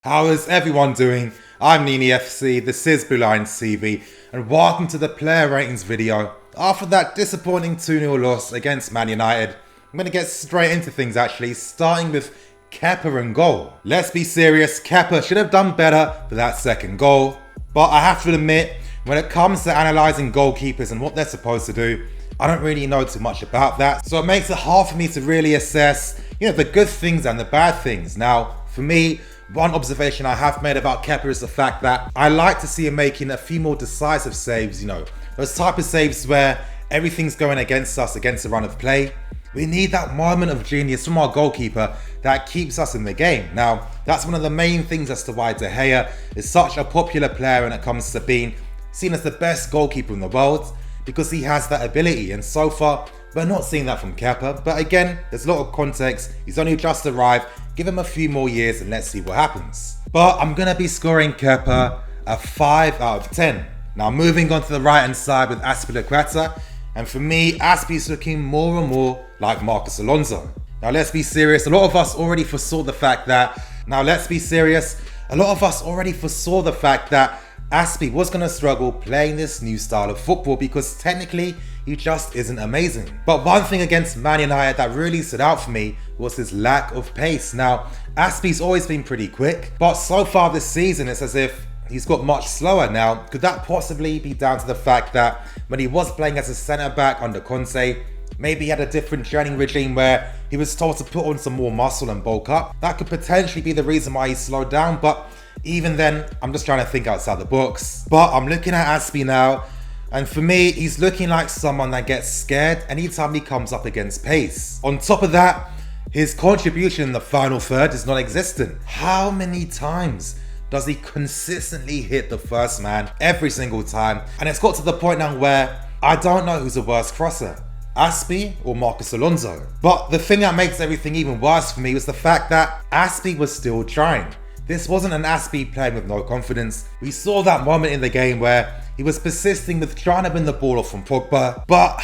How is everyone doing? I'm Nini FC, this is Blue Lions TV, and welcome to the player ratings video. After that disappointing 2-0 loss against Man United, I'm going to get straight into things actually, starting with Kepa and goal. Let's be serious, Kepa should have done better for that second goal, but I have to admit, when it comes to analysing goalkeepers and what they're supposed to do, I don't really know too much about that, so it makes it hard for me to really assess, the good things and the bad things. Now, for me, one observation I have made about Kepa is the fact that I like to see him making a few more decisive saves, those type of saves where everything's going against us, against the run of play. We need that moment of genius from our goalkeeper that keeps us in the game. Now, that's one of the main things as to why De Gea is such a popular player when it comes to being seen as the best goalkeeper in the world, because he has that ability, and so far we're not seeing that from Kepa. But again, there's a lot of context, he's only just arrived, give him a few more years and let's see what happens. But I'm going to be scoring Kepa a 5 out of 10. Now moving on to the right hand side with Azpilicueta, and for me, Azpi's looking more and more like Marcos Alonso. Now let's be serious, a lot of us already foresaw the fact that Azpi was going to struggle playing this new style of football because technically he just isn't amazing. But one thing against Man United that really stood out for me was his lack of pace. Now, Azpi's always been pretty quick, but so far this season it's as if he's got much slower. Now, could that possibly be down to the fact that when he was playing as a centre-back under Kante, maybe he had a different training regime where he was told to put on some more muscle and bulk up? That could potentially be the reason why he slowed down, but even then, I'm just trying to think outside the box. But I'm looking at Azpi now, and for me, he's looking like someone that gets scared anytime he comes up against pace. On top of that, his contribution in the final third is non-existent. How many times does he consistently hit the first man every single time? And it's got to the point now where I don't know who's the worst crosser, Azpi or Marcos Alonso. But the thing that makes everything even worse for me was the fact that Azpi was still trying. This wasn't an Azpi playing with no confidence. We saw that moment in the game where he was persisting with trying to win the ball off from Pogba, but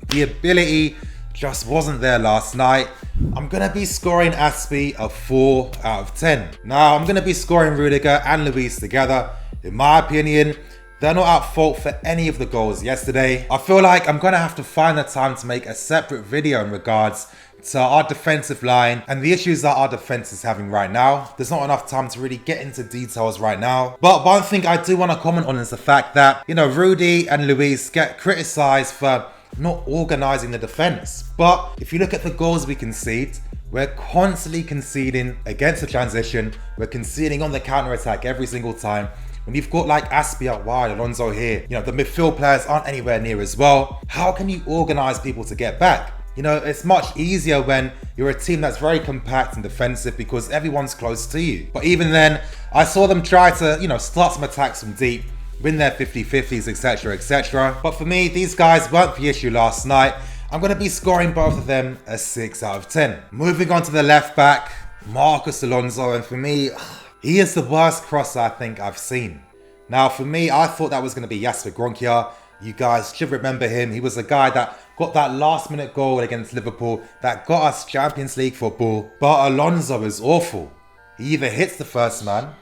the ability just wasn't there last night. I'm going to be scoring Azpi a 4 out of 10. Now, I'm going to be scoring Rudiger and Luis together. In my opinion, they're not at fault for any of the goals yesterday. I feel like I'm going to have to find the time to make a separate video in regards to our defensive line and the issues that our defense is having right now. There's not enough time to really get into details right now. But one thing I do want to comment on is the fact that, Rudy and Luis get criticized for not organizing the defense. But if you look at the goals we concede, we're constantly conceding against the transition. We're conceding on the counter-attack every single time. When you've got like Azpi out wide, Alonso here, the midfield players aren't anywhere near as well. How can you organize people to get back? It's much easier when you're a team that's very compact and defensive because everyone's close to you. But even then, I saw them try to, start some attacks from deep, win their 50-50s, etc, etc. But for me, these guys weren't the issue last night. I'm going to be scoring both of them a 6 out of 10. Moving on to the left back, Marcos Alonso, and for me, he is the worst crosser I think I've seen. Now for me, I thought that was going to be Jasper Gronkia. You guys should remember him. He was the guy that got that last minute goal against Liverpool that got us Champions League football. But Alonso is awful. He either hits the first man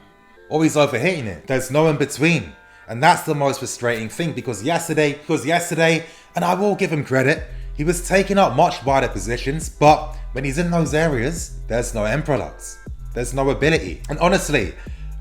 or he's overhitting it. There's no in between. And that's the most frustrating thing because yesterday, and I will give him credit, he was taking up much wider positions, but when he's in those areas, there's no end products. There's no ability. And honestly,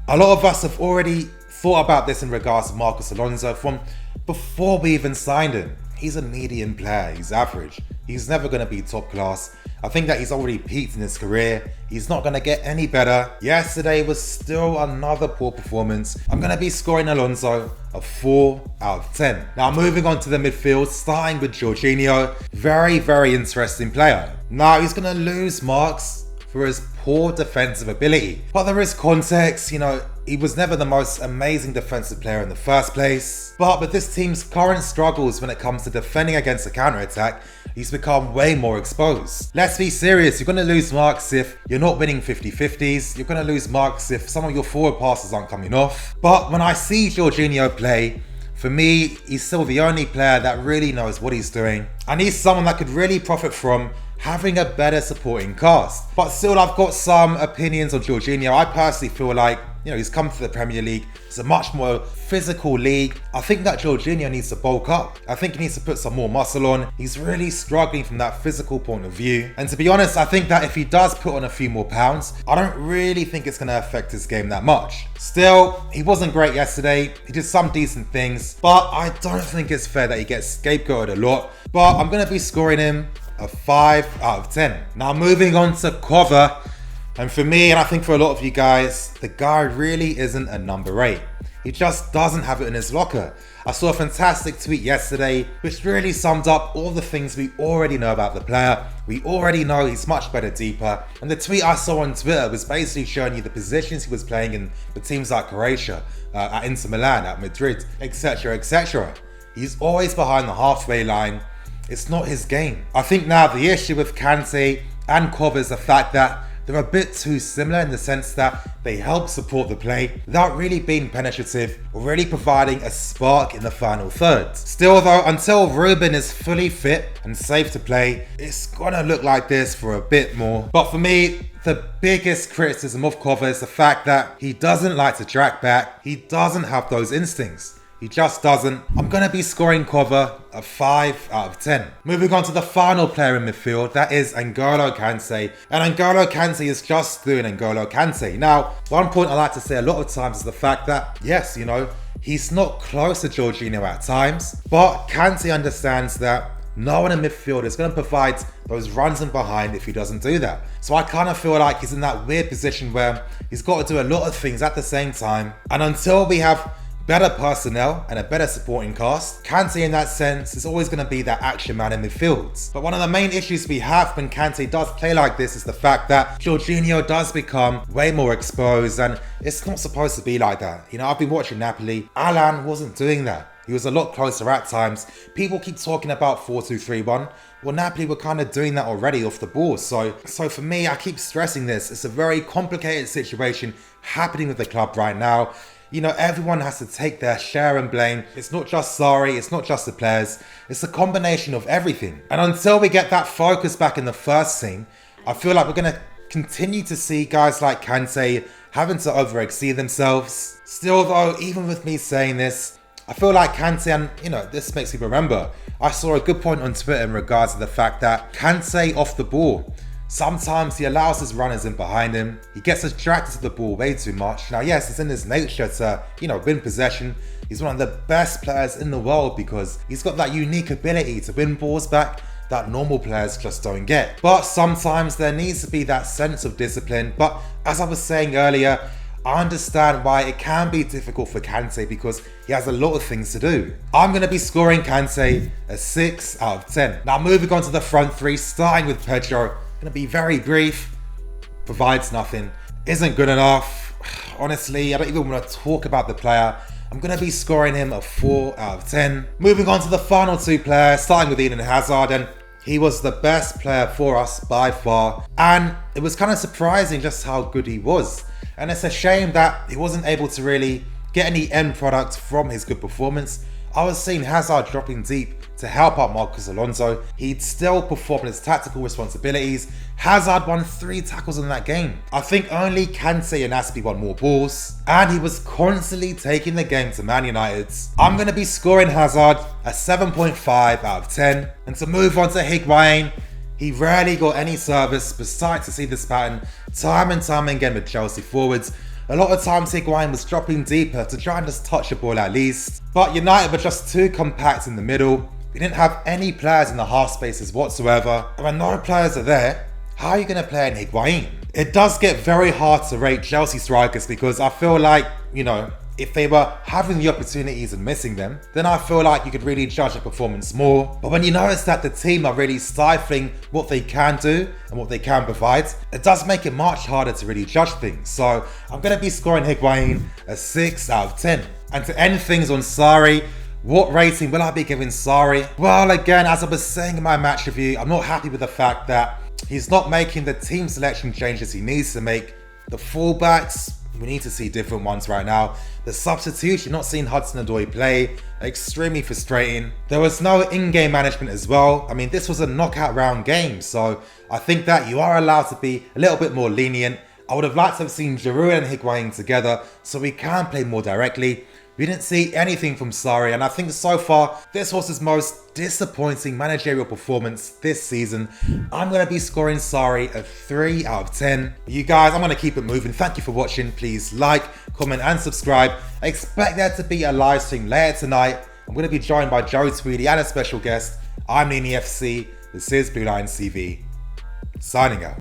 a lot of us have already thought about this in regards to Marcos Alonso from before we even signed him. He's a medium player, he's average. He's never going to be top class. I think that he's already peaked in his career. He's not going to get any better. Yesterday was still another poor performance. I'm going to be scoring Alonso a 4 out of 10. Now moving on to the midfield, starting with Jorginho. Very, very interesting player. Now he's going to lose marks for his poor defensive ability. But there is context, he was never the most amazing defensive player in the first place. But with this team's current struggles when it comes to defending against the counter-attack, he's become way more exposed. Let's be serious, you're going to lose marks if you're not winning 50-50s. You're going to lose marks if some of your forward passes aren't coming off. But when I see Jorginho play, for me, he's still the only player that really knows what he's doing. And he's someone that could really profit from having a better supporting cast. But still, I've got some opinions on Jorginho. I personally feel like, he's come to the Premier League. It's a much more physical league. I think that Jorginho needs to bulk up. I think he needs to put some more muscle on. He's really struggling from that physical point of view. And to be honest, I think that if he does put on a few more pounds, I don't really think it's going to affect his game that much. Still, he wasn't great yesterday. He did some decent things, but I don't think it's fair that he gets scapegoated a lot. But I'm going to be scoring him a 5 out of 10. Now moving on to cover. And for me, and I think for a lot of you guys, the guy really isn't a number 8. He just doesn't have it in his locker. I saw a fantastic tweet yesterday which really summed up all the things we already know about the player. We already know he's much better deeper. And the tweet I saw on Twitter was basically showing you the positions he was playing in the teams like Croatia, at Inter Milan, at Madrid, etc, etc. He's always behind the halfway line. It's not his game. I think now the issue with Kante and Kova is the fact that they're a bit too similar in the sense that they help support the play without really being penetrative or really providing a spark in the final third. Still though, until Ruben is fully fit and safe to play, it's gonna look like this for a bit more. But for me, the biggest criticism of Kova is the fact that he doesn't like to track back. He doesn't have those instincts. He just doesn't. I'm going to be scoring Kova a 5 out of 10. Moving on to the final player in midfield, that is N'Golo Kante. And N'Golo Kante is just doing N'Golo Kante. Now, one point I like to say a lot of times is the fact that, yes, he's not close to Jorginho at times, but Kante understands that no one in midfield is going to provide those runs in behind if he doesn't do that. So I kind of feel like he's in that weird position where he's got to do a lot of things at the same time. And until we have better personnel and a better supporting cast, Kante in that sense is always going to be that action man in midfield. But one of the main issues we have when Kante does play like this is the fact that Jorginho does become way more exposed, and it's not supposed to be like that. I've been watching Napoli. Alan wasn't doing that. He was a lot closer at times. People keep talking about 4-2-3-1. Well, Napoli were kind of doing that already off the ball. So for me, I keep stressing this. It's a very complicated situation happening with the club right now. Everyone has to take their share and blame. It's not just Sarri, it's not just the players, it's a combination of everything. And until we get that focus back in the first team, I feel like we're going to continue to see guys like Kante having to overexceed themselves. Still though, even with me saying this, I feel like Kante, and this makes me remember, I saw a good point on Twitter in regards to the fact that Kante off the ball, sometimes he allows his runners in behind him. He gets attracted to the ball way too much. Now, yes, it's in his nature to, win possession. He's one of the best players in the world because he's got that unique ability to win balls back that normal players just don't get. But sometimes there needs to be that sense of discipline. But as I was saying earlier, I understand why it can be difficult for Kante because he has a lot of things to do. I'm going to be scoring Kante a 6 out of 10. Now, moving on to the front three, starting with Pedro. Going to be very brief, provides nothing, isn't good enough. Honestly, I don't even want to talk about the player. I'm going to be scoring him a 4 out of 10. Moving on to the final two players, starting with Eden Hazard, and he was the best player for us by far. And it was kind of surprising just how good he was. And it's a shame that he wasn't able to really get any end product from his good performance. I was seeing Hazard dropping deep to help out Marcos Alonso. He'd still perform his tactical responsibilities. Hazard won 3 tackles in that game. I think only Kante and Aspi won more balls, and he was constantly taking the game to Man United. I'm going to be scoring Hazard a 7.5 out of 10. And to move on to Higuain, he rarely got any service besides to see this pattern time and time again with Chelsea forwards. A lot of times Higuain was dropping deeper to try and just touch the ball at least. But United were just too compact in the middle. We didn't have any players in the half spaces whatsoever. And when no players are there, how are you going to play in Higuain? It does get very hard to rate Chelsea strikers because I feel like, if they were having the opportunities and missing them, then I feel like you could really judge their performance more. But when you notice that the team are really stifling what they can do and what they can provide, it does make it much harder to really judge things. So I'm going to be scoring Higuain a 6 out of 10. And to end things on Sarri, what rating will I be giving Sarri? Well, again, as I was saying in my match review, I'm not happy with the fact that he's not making the team selection changes he needs to make. The fullbacks, We need to see different ones right now. The substitution, not seeing Hudson-Odoi play, extremely frustrating. There was no in-game management as well. I mean, this was a knockout round game, so I think that you are allowed to be a little bit more lenient. I would have liked to have seen Giroud and Higuain together so we can play more directly. We didn't see anything from Sarri, and I think so far this was his most disappointing managerial performance this season. I'm going to be scoring Sarri a 3 out of 10. You guys, I'm going to keep it moving. Thank you for watching. Please like, comment and subscribe. I expect there to be a live stream later tonight. I'm going to be joined by Joe Tweedy and a special guest. I'm Nini FC. This is Blue Line TV. Signing out.